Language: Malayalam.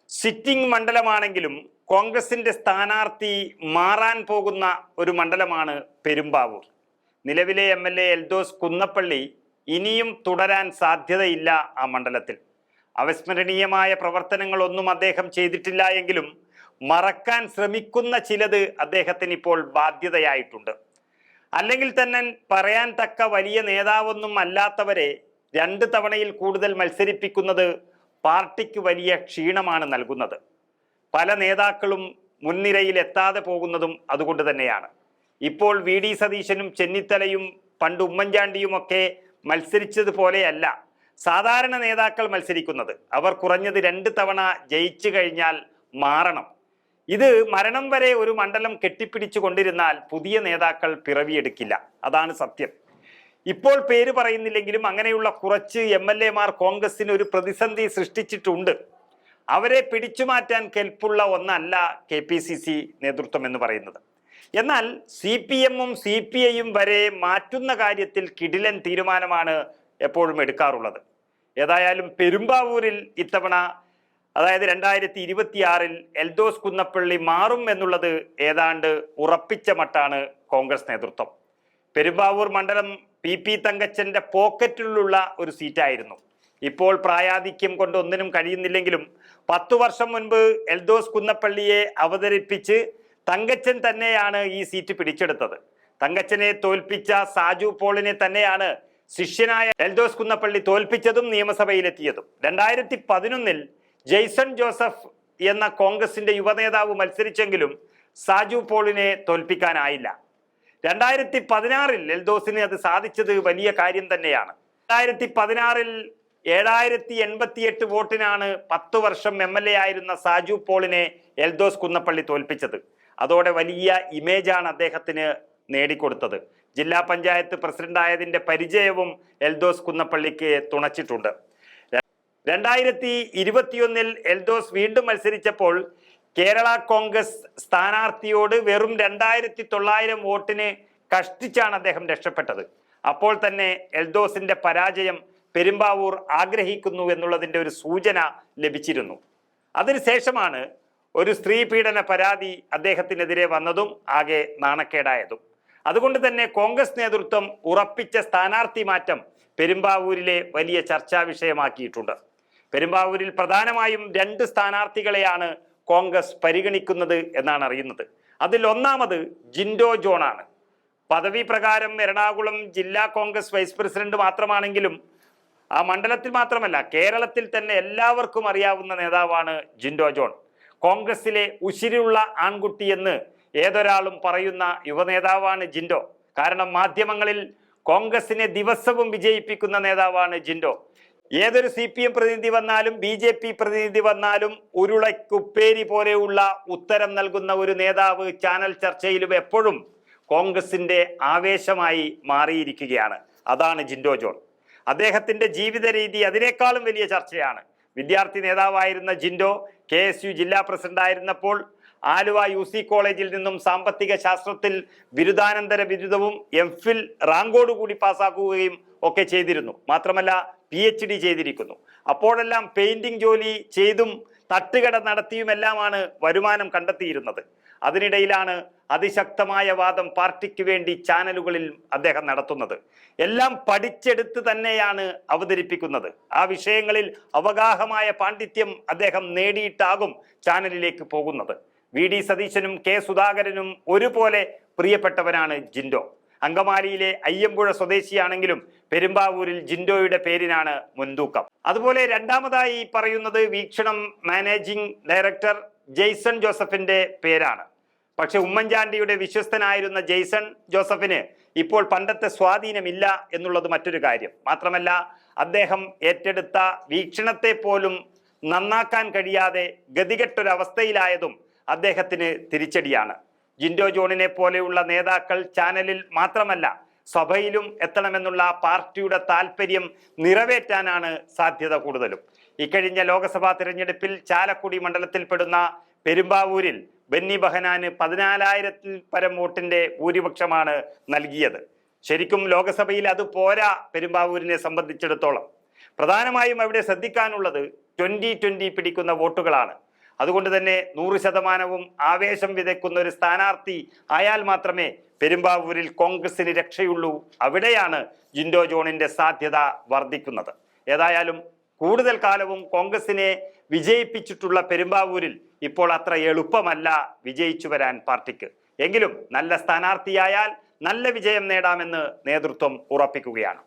സിറ്റിംഗ് മണ്ഡലമാണെങ്കിലും കോൺഗ്രസിന്റെ സ്ഥാനാർത്ഥി മാറാൻ പോകുന്ന ഒരു മണ്ഡലമാണ് പെരുമ്പാവൂർ. നിലവിലെ MLA എൽദോസ് കുന്നപ്പള്ളി ഇനിയും തുടരാൻ സാധ്യതയില്ല ആ മണ്ഡലത്തിൽ. അവിസ്മരണീയമായ പ്രവർത്തനങ്ങളൊന്നും അദ്ദേഹം ചെയ്തിട്ടില്ല എങ്കിലും മറക്കാൻ ശ്രമിക്കുന്ന ചിലത് അദ്ദേഹത്തിന് ഇപ്പോൾ ബാധ്യതയായിട്ടുണ്ട്. അല്ലെങ്കിൽ തന്നെ പറയാൻ തക്ക വലിയ നേതാവൊന്നും അല്ലാത്തവരെ 2 തവണയിൽ കൂടുതൽ മത്സരിപ്പിക്കുന്നത് പാർട്ടിക്ക് വലിയ ക്ഷീണമാണ് നൽകുന്നത്. പല നേതാക്കളും മുൻനിരയിൽ എത്താതെ പോകുന്നതും അതുകൊണ്ട് തന്നെയാണ്. ഇപ്പോൾ VD സതീശനും ചെന്നിത്തലയും പണ്ട് ഉമ്മൻചാണ്ടിയുമൊക്കെ മത്സരിച്ചതുപോലെയല്ല സാധാരണ നേതാക്കൾ മത്സരിക്കുന്നത്. അവർ കുറഞ്ഞത് 2 തവണ ജയിച്ചു കഴിഞ്ഞാൽ മാറണം. ഇത് മരണം വരെ ഒരു മണ്ഡലം കെട്ടിപ്പിടിച്ചു കൊണ്ടിരുന്നാൽ പുതിയ നേതാക്കൾ പിറവിയെടുക്കില്ല. അതാണ് സത്യം. ഇപ്പോൾ പേര് പറയുന്നില്ലെങ്കിലും അങ്ങനെയുള്ള കുറച്ച് MLA-മാർ കോൺഗ്രസിന് ഒരു പ്രതിസന്ധി സൃഷ്ടിച്ചിട്ടുണ്ട്. അവരെ പിടിച്ചുമാറ്റാൻ കെൽപ്പുള്ള ഒന്നല്ല KPCC നേതൃത്വം എന്ന് പറയുന്നത്. എന്നാൽ CPM-ഉം CPI-യും വരെ മാറ്റുന്ന കാര്യത്തിൽ കിടിലൻ തീരുമാനമാണ് എപ്പോഴും എടുക്കാറുള്ളത്. ഏതായാലും പെരുമ്പാവൂരിൽ ഇത്തവണ, അതായത് 2026-ൽ എൽദോസ് കുന്നപ്പള്ളി മാറും എന്നുള്ളത് ഏതാണ്ട് ഉറപ്പിച്ച മട്ടാണ് കോൺഗ്രസ് നേതൃത്വം. പെരുമ്പാവൂർ മണ്ഡലം PP തങ്കച്ചന്റെ പോക്കറ്റിലുള്ള ഒരു സീറ്റായിരുന്നു. ഇപ്പോൾ പ്രായാധിക്യം കൊണ്ട് ഒന്നിനും കഴിയുന്നില്ലെങ്കിലും 10 വർഷം മുൻപ് എൽദോസ് കുന്നപ്പള്ളിയെ അവതരിപ്പിച്ച് തങ്കച്ചൻ തന്നെയാണ് ഈ സീറ്റ് പിടിച്ചെടുത്തത്. തങ്കച്ചനെ തോൽപ്പിച്ച സാജു പോളിനെ തന്നെയാണ് ശിഷ്യനായ എൽദോസ് കുന്നപ്പള്ളി തോൽപ്പിച്ചതും നിയമസഭയിലെത്തിയതും. 2011-ൽ ജെയ്സൺ ജോസഫ് എന്ന കോൺഗ്രസിന്റെ യുവനേതാവ് മത്സരിച്ചെങ്കിലും സാജു പോളിനെ തോൽപ്പിക്കാനായില്ല. 2016-ൽ എൽദോസിന് അത് സാധിച്ചത് വലിയ കാര്യം തന്നെയാണ്. 2016-ൽ 7088 വോട്ടിനാണ് 10 വർഷം MLA ആയിരുന്ന സാജു പോളിനെ എൽദോസ് കുന്നപ്പള്ളി തോൽപ്പിച്ചത്. അതോടെ വലിയ ഇമേജാണ് അദ്ദേഹത്തിന് നേടിക്കൊടുത്തത്. ജില്ലാ പഞ്ചായത്ത് പ്രസിഡന്റായതിന്റെ പരിചയവും എൽദോസ് കുന്നപ്പള്ളിക്ക് തുണച്ചിട്ടുണ്ട്. 2021-ൽ എൽദോസ് വീണ്ടും മത്സരിച്ചപ്പോൾ കേരള കോൺഗ്രസ് സ്ഥാനാർത്ഥിയോട് വെറും 2900 വോട്ടിന് കഷ്ടിച്ചാണ് അദ്ദേഹം രക്ഷപ്പെട്ടത്. അപ്പോൾ തന്നെ എൽദോസിന്റെ പരാജയം പെരുമ്പാവൂർ ആഗ്രഹിക്കുന്നു എന്നുള്ളതിൻ്റെ ഒരു സൂചന ലഭിച്ചിരുന്നു. അതിനുശേഷമാണ് ഒരു സ്ത്രീ പീഡന പരാതി അദ്ദേഹത്തിനെതിരെ വന്നതും ആകെ നാണക്കേടായതും. അതുകൊണ്ട് തന്നെ കോൺഗ്രസ് നേതൃത്വം ഉറപ്പിച്ച സ്ഥാനാർത്ഥി മാറ്റം പെരുമ്പാവൂരിലെ വലിയ ചർച്ചാ വിഷയമാക്കിയിട്ടുണ്ട്. പെരുമ്പാവൂരിൽ പ്രധാനമായും 2 സ്ഥാനാർത്ഥികളെയാണ് കോൺഗ്രസ് പരിഗണിക്കുന്നത് എന്നാണ് അറിയുന്നത്. അതിൽ ഒന്നാമത് ജിൻഡോ ജോണാണ്. പദവി പ്രകാരം എറണാകുളം ജില്ലാ കോൺഗ്രസ് വൈസ് പ്രസിഡന്റ് മാത്രമാണെങ്കിലും ആ മണ്ഡലത്തിൽ മാത്രമല്ല കേരളത്തിൽ തന്നെ എല്ലാവർക്കും അറിയാവുന്ന നേതാവാണ് ജിൻഡോ ജോൺ. കോൺഗ്രസിലെ ഉശിരുള്ള ആൺകുട്ടി എന്ന് ഏതൊരാളും പറയുന്ന യുവനേതാവാണ് ജിൻഡോ. കാരണം മാധ്യമങ്ങളിൽ കോൺഗ്രസിനെ ദിവസവും വിജയിപ്പിക്കുന്ന നേതാവാണ് ജിൻഡോ. ഏതൊരു CPM പ്രതിനിധി വന്നാലും BJP പ്രതിനിധി വന്നാലും ഉരുളക്കുപ്പേരി പോലെയുള്ള ഉത്തരം നൽകുന്ന ഒരു നേതാവ് ചാനൽ ചർച്ചയിലും എപ്പോഴും കോൺഗ്രസിന്റെ ആവേശമായി മാറിയിരിക്കുകയാണ്. അതാണ് ജിൻഡോ ജോൺ. അദ്ദേഹത്തിന്റെ ജീവിത രീതി അതിനേക്കാളും വലിയ ചർച്ചയാണ്. വിദ്യാർത്ഥി നേതാവായിരുന്ന ജിൻഡോ KSU ജില്ലാ പ്രസിഡന്റ് ആയിരുന്നപ്പോൾ ആലുവ UC കോളേജിൽ നിന്നും സാമ്പത്തിക ശാസ്ത്രത്തിൽ ബിരുദാനന്തര ബിരുദവും MPhil റാങ്കോടുകൂടി പാസ്സാക്കുകയും ഒക്കെ ചെയ്തിരുന്നു. മാത്രമല്ല PhD ചെയ്തിരിക്കുന്നു. അപ്പോഴെല്ലാം പെയിന്റിംഗ് ജോലി ചെയ്തും തട്ടുകട നടത്തിയുമെല്ലാമാണ് വരുമാനം കണ്ടെത്തിയിരുന്നത്. അതിനിടയിലാണ് അതിശക്തമായ വാദം പാർട്ടിക്ക് വേണ്ടി ചാനലുകളിൽ അദ്ദേഹം നടത്തുന്നത്. എല്ലാം പഠിച്ചെടുത്ത് തന്നെയാണ് അവതരിപ്പിക്കുന്നത്. ആ വിഷയങ്ങളിൽ അവഗാഹമായ പാണ്ഡിത്യം അദ്ദേഹം നേടിയിട്ടാകും ചാനലിലേക്ക് പോകുന്നത്. VD സതീശനും K സുധാകരനും ഒരുപോലെ പ്രിയപ്പെട്ടവനാണ് ജിൻഡോ. അങ്കമാലിയിലെ അയ്യമ്പുഴ സ്വദേശിയാണെങ്കിലും പെരുമ്പാവൂരിൽ ജിൻഡോയുടെ പേരിനാണ് മുൻതൂക്കം. അതുപോലെ രണ്ടാമതായി പറയുന്നത് വീക്ഷണം മാനേജിംഗ് ഡയറക്ടർ ജെയ്സൺ ജോസഫിന്റെ പേരാണ്. പക്ഷെ ഉമ്മൻചാണ്ടിയുടെ വിശ്വസ്തനായിരുന്ന ജെയ്സൺ ജോസഫിന് ഇപ്പോൾ പണ്ടത്തെ സ്വാധീനമില്ല എന്നുള്ളത് മറ്റൊരു കാര്യം. മാത്രമല്ല അദ്ദേഹം ഏറ്റെടുത്ത വീക്ഷണത്തെ പോലും നന്നാക്കാൻ കഴിയാതെ ഗതികെട്ടൊരവസ്ഥയിലായതും അദ്ദേഹത്തിന് തിരിച്ചടിയാണ്. ജിൻഡോ ജോണിനെ പോലെയുള്ള നേതാക്കൾ ചാനലിൽ മാത്രമല്ല സഭയിലും എത്തണമെന്നുള്ള പാർട്ടിയുടെ താല്പര്യം നിറവേറ്റാനാണ് സാധ്യത കൂടുതലും. ഇക്കഴിഞ്ഞ ലോക്സഭാ തിരഞ്ഞെടുപ്പിൽ ചാലക്കുടി മണ്ഡലത്തിൽപ്പെടുന്ന പെരുമ്പാവൂരിൽ ബെന്നി ബെഹനാന് 14,000-ൽ പരം വോട്ടിന്റെ ഭൂരിപക്ഷമാണ് നൽകിയത്. ശരിക്കും ലോക്സഭയിൽ അത് പോരാ പെരുമ്പാവൂരിനെ സംബന്ധിച്ചിടത്തോളം. പ്രധാനമായും അവിടെ ശ്രദ്ധിക്കാനുള്ളത് 20-20 പിടിക്കുന്ന വോട്ടുകളാണ്. അതുകൊണ്ട് തന്നെ 100% ആവേശം വിതയ്ക്കുന്ന ഒരു സ്ഥാനാർത്ഥി ആയാൽ മാത്രമേ പെരുമ്പാവൂരിൽ കോൺഗ്രസിന് രക്ഷയുള്ളൂ. അവിടെയാണ് ജിൻഡോ ജോണിന്റെ സാധ്യത വർദ്ധിക്കുന്നത്. ഏതായാലും കൂടുതൽ കാലവും കോൺഗ്രസിനെ വിജയിപ്പിച്ചിട്ടുള്ള പെരുമ്പാവൂരിൽ ഇപ്പോൾ അത്ര എളുപ്പമല്ല വിജയിച്ചു വരാൻ പാർട്ടിക്ക്. എങ്കിലും നല്ല സ്ഥാനാർത്ഥിയായാൽ നല്ല വിജയം നേടാമെന്ന് നേതൃത്വം ഉറപ്പിക്കുകയാണ്.